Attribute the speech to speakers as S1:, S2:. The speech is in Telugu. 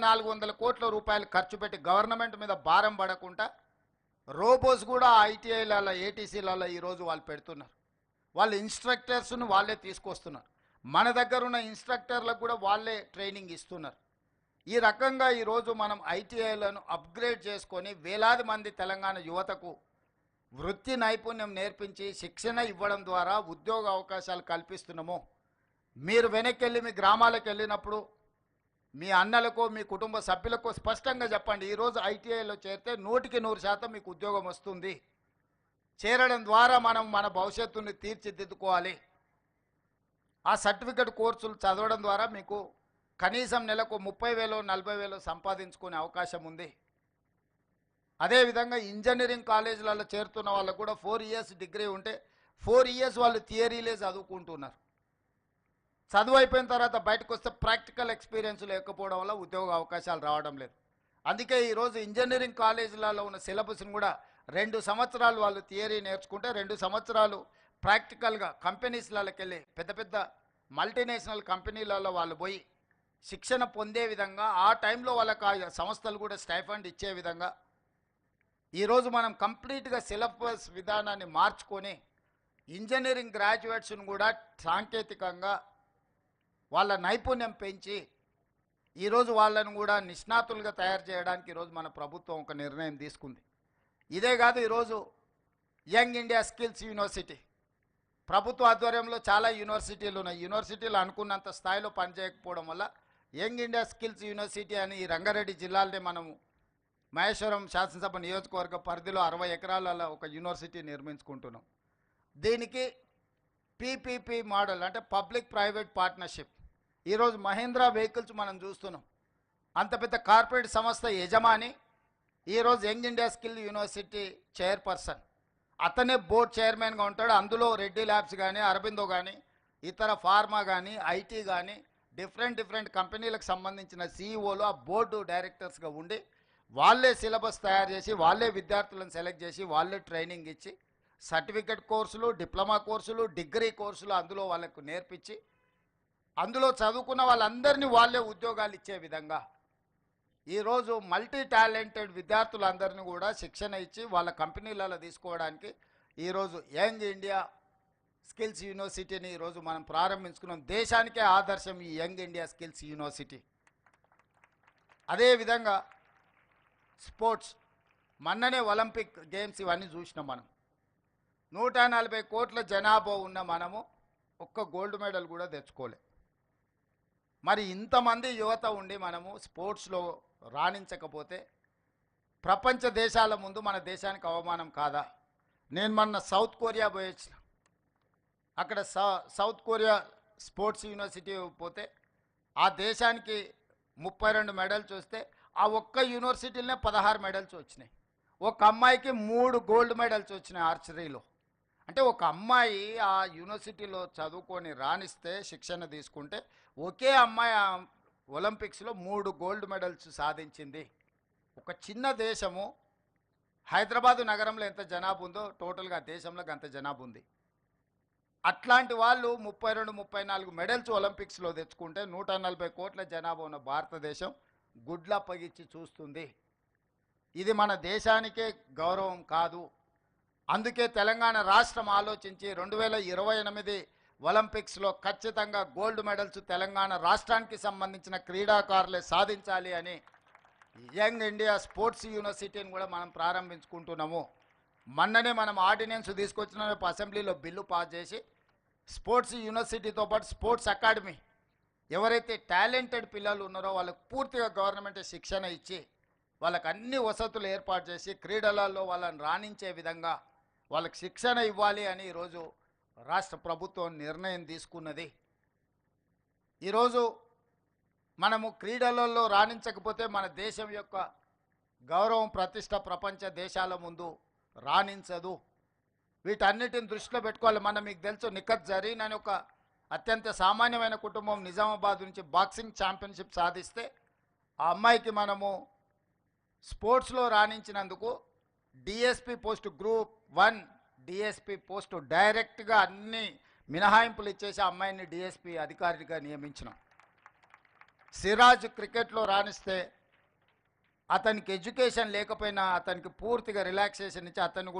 S1: 400 కోట్ల రూపాయలు ఖర్చు పెట్టి గవర్నమెంట్ మీద భారం పడకుండా రోబోస్ కూడా ఐటీఐలలో ఏటీసీలలో ఈరోజు వాళ్ళు పెడుతున్నారు. వాళ్ళు ఇన్స్ట్రక్టర్స్ను వాళ్ళే తీసుకొస్తున్నారు. మన దగ్గర ఉన్న ఇన్స్ట్రక్టర్లకు కూడా వాళ్ళే ట్రైనింగ్ ఇస్తున్నారు. ఈ రకంగా ఈరోజు మనం ఐటీఐలను అప్గ్రేడ్ చేసుకొని వేలాది మంది తెలంగాణ యువతకు వృత్తి నైపుణ్యం నేర్పించి శిక్షణ ఇవ్వడం ద్వారా ఉద్యోగ అవకాశాలు కల్పిస్తున్నాము. మీరు వెనక్కి వెళ్ళి మీ గ్రామాలకు వెళ్ళినప్పుడు మీ అన్నలకు మీ కుటుంబ సభ్యులకు స్పష్టంగా చెప్పండి, ఈరోజు ఐటీఐలో చేరితే 100% మీకు ఉద్యోగం వస్తుంది. చేరడం ద్వారా మనం మన భవిష్యత్తుని తీర్చిదిద్దుకోవాలి. ఆ సర్టిఫికెట్ కోర్సులు చదవడం ద్వారా మీకు కనీసం నెలకు 30,000 40,000 సంపాదించుకునే అవకాశం ఉంది. అదేవిధంగా ఇంజనీరింగ్ కాలేజీలలో చేరుతున్న వాళ్ళకు కూడా 4 ఇయర్స్ డిగ్రీ ఉంటే 4 ఇయర్స్ వాళ్ళు థియరీలే చదువుకుంటున్నారు. చదువు అయిపోయిన తర్వాత బయటకు వస్తే ప్రాక్టికల్ ఎక్స్పీరియన్స్ లేకపోవడం వల్ల ఉద్యోగ అవకాశాలు రావడం లేదు. అందుకే ఈరోజు ఇంజనీరింగ్ కాలేజీలలో ఉన్న సిలబస్ని కూడా 2 సంవత్సరాలు వాళ్ళు థియరీ నేర్చుకుంటే 2 సంవత్సరాలు ప్రాక్టికల్గా కంపెనీస్లకి వెళ్ళి పెద్ద పెద్ద మల్టీనేషనల్ కంపెనీలలో వాళ్ళు పోయి శిక్షణ పొందే విధంగా ఆ టైంలో వాళ్ళకి ఆ సంస్థలు కూడా స్టైఫండ్ ఇచ్చే విధంగా ఈరోజు మనం కంప్లీట్గా సిలబస్ విధానాన్ని మార్చుకొని ఇంజనీరింగ్ గ్రాడ్యుయేట్స్ను కూడా సాంకేతికంగా వాళ్ళ నైపుణ్యం పెంచి ఈరోజు వాళ్ళను కూడా నిష్ణాతులుగా తయారు చేయడానికి ఈరోజు మన ప్రభుత్వం ఒక నిర్ణయం తీసుకుంది. ఇదే కాదు, ఈరోజు యంగ్ ఇండియా స్కిల్స్ యూనివర్సిటీ ప్రభుత్వ ఆధ్వర్యంలో చాలా యూనివర్సిటీలు ఉన్నాయి. యూనివర్సిటీలు అనుకున్నంత స్థాయిలో పనిచేయకపోవడం వల్ల యంగ్ ఇండియా స్కిల్స్ యూనివర్సిటీ అని ఈ రంగారెడ్డి జిల్లాలోనే మనము మహేశ్వరం శాసనసభ నియోజకవర్గ పరిధిలో 60 ఎకరాలలో ఒక యూనివర్సిటీ నిర్మించుకుంటున్నాం. దీనికి పీపీపీ మోడల్ అంటే పబ్లిక్ ప్రైవేట్ పార్ట్నర్షిప్. ఈరోజు మహీంద్రా వెహికల్స్ మనం చూస్తున్నాం. అంత పెద్ద కార్పొరేట్ సంస్థ యజమాని ఈరోజు young India skill university chairperson, అతనే బోర్డ్ చైర్మన్గా ఉంటాడు. అందులో రెడ్డి ల్యాబ్స్ కానీ అరబిందో కానీ ఇతర ఫార్మా కానీ ఐటీ కానీ డిఫరెంట్ కంపెనీలకు సంబంధించిన సీఈఓలు ఆ బోర్డు డైరెక్టర్స్గా ఉండి వాళ్ళే సిలబస్ తయారు చేసి వాళ్ళే విద్యార్థులను సెలెక్ట్ చేసి వాళ్ళే ట్రైనింగ్ ఇచ్చి సర్టిఫికెట్ కోర్సులు, డిప్లొమా కోర్సులు, డిగ్రీ కోర్సులు అందులో వాళ్ళకు నేర్పించి అందులో చదువుకున్న వాళ్ళందరినీ వాళ్ళే ఉద్యోగాలు ఇచ్చే విధంగా ఈరోజు మల్టీ టాలెంటెడ్ విద్యార్థులందరినీ కూడా శిక్షణ ఇచ్చి వాళ్ళ కంపెనీలలో తీసుకోవడానికి ఈరోజు యంగ్ ఇండియా స్కిల్స్ యూనివర్సిటీని ఈరోజు మనం ప్రారంభించుకున్నాం. దేశానికే ఆదర్శం ఈ యంగ్ ఇండియా స్కిల్స్ యూనివర్సిటీ. అదేవిధంగా స్పోర్ట్స్, మొన్ననే ఒలింపిక్ గేమ్స్ ఇవన్నీ చూసినాం. మనం 140 కోట్ల జనాభా ఉన్న మనము ఒక్క గోల్డ్ మెడల్ కూడా తెచ్చుకోలే. మరి ఇంతమంది యువత ఉండి మనము స్పోర్ట్స్లో రాణించకపోతే ప్రపంచ దేశాల ముందు మన దేశానికి అవమానం కాదా? నేను మొన్న సౌత్ కొరియా పోయి వచ్చిన. అక్కడ సౌత్ కొరియా స్పోర్ట్స్ యూనివర్సిటీ పోతే ఆ దేశానికి 32 మెడల్స్ వస్తే ఆ ఒక్క యూనివర్సిటీలోనే 16 మెడల్స్ వచ్చినాయి. ఒక అమ్మాయికి 3 గోల్డ్ మెడల్స్ వచ్చినాయి ఆర్చరీలో. అంటే ఒక అమ్మాయి ఆ యూనివర్సిటీలో చదువుకొని రాణిస్తే శిక్షణ తీసుకుంటే ఒకే అమ్మాయి ఒలింపిక్స్లో 3 గోల్డ్ మెడల్స్ సాధించింది. ఒక చిన్న దేశము హైదరాబాదు నగరంలో ఎంత జనాభా ఉందో టోటల్గా దేశంలో అంత జనాభా ఉంది. అట్లాంటి వాళ్ళు 32-34 మెడల్స్ ఒలింపిక్స్లో తెచ్చుకుంటే 140 కోట్ల జనాభా ఉన్న భారతదేశం గుడ్లప్పగిచ్చి చూస్తుంది. ఇది మన దేశానికే గౌరవం కాదు. అందుకే తెలంగాణ రాష్ట్రం ఆలోచించి 2028 ఒలింపిక్స్లో ఖచ్చితంగా గోల్డ్ మెడల్స్ తెలంగాణ రాష్ట్రానికి సంబంధించిన క్రీడాకారులే సాధించాలి అని యంగ్ ఇండియా స్పోర్ట్స్ యూనివర్సిటీని కూడా మనం ప్రారంభించుకుంటున్నాము. మొన్ననే మనం ఆర్డినెన్స్ తీసుకొచ్చిన అసెంబ్లీలో బిల్లు పాస్ చేసి స్పోర్ట్స్ యూనివర్సిటీతో పాటు స్పోర్ట్స్ అకాడమీ ఎవరైతే టాలెంటెడ్ పిల్లలు ఉన్నారో వాళ్ళకు పూర్తిగా గవర్నమెంట్ శిక్షణ ఇచ్చి వాళ్ళకి అన్ని వసతులు ఏర్పాటు చేసి క్రీడలలో వాళ్ళని రాణించే విధంగా వాళ్ళకి శిక్షణ ఇవ్వాలి అని ఈరోజు రాష్ట్ర ప్రభుత్వం నిర్ణయం తీసుకున్నది. ఈరోజు మనము క్రీడలలో రాణించకపోతే మన దేశం యొక్క గౌరవం ప్రతిష్ట ప్రపంచ దేశాల ముందు రాణించదు. వీటన్నిటిని దృష్టిలో పెట్టుకోవాలి. మనం మీకు తెలుసు నిఖత్ జరీన్ అని ఒక అత్యంత సామాన్యమైన కుటుంబం నిజామాబాద్ నుంచి బాక్సింగ్ ఛాంపియన్షిప్ సాధిస్తే ఆ అమ్మాయికి మనము స్పోర్ట్స్లో రాణించినందుకు DSP post group 1 DSP post డైరెక్ట్గా అన్ని మినహాయింపులు ఇచ్చేసి ఆ అమ్మాయిని డిఎస్పి అధికారిగా నియమించినాం. సిరాజ్ క్రికెట్లో రాణిస్తే అతనికి ఎడ్యుకేషన్ లేకపోయినా అతనికి పూర్తిగా రిలాక్సేషన్ ఇచ్చి అతన్ని కూడా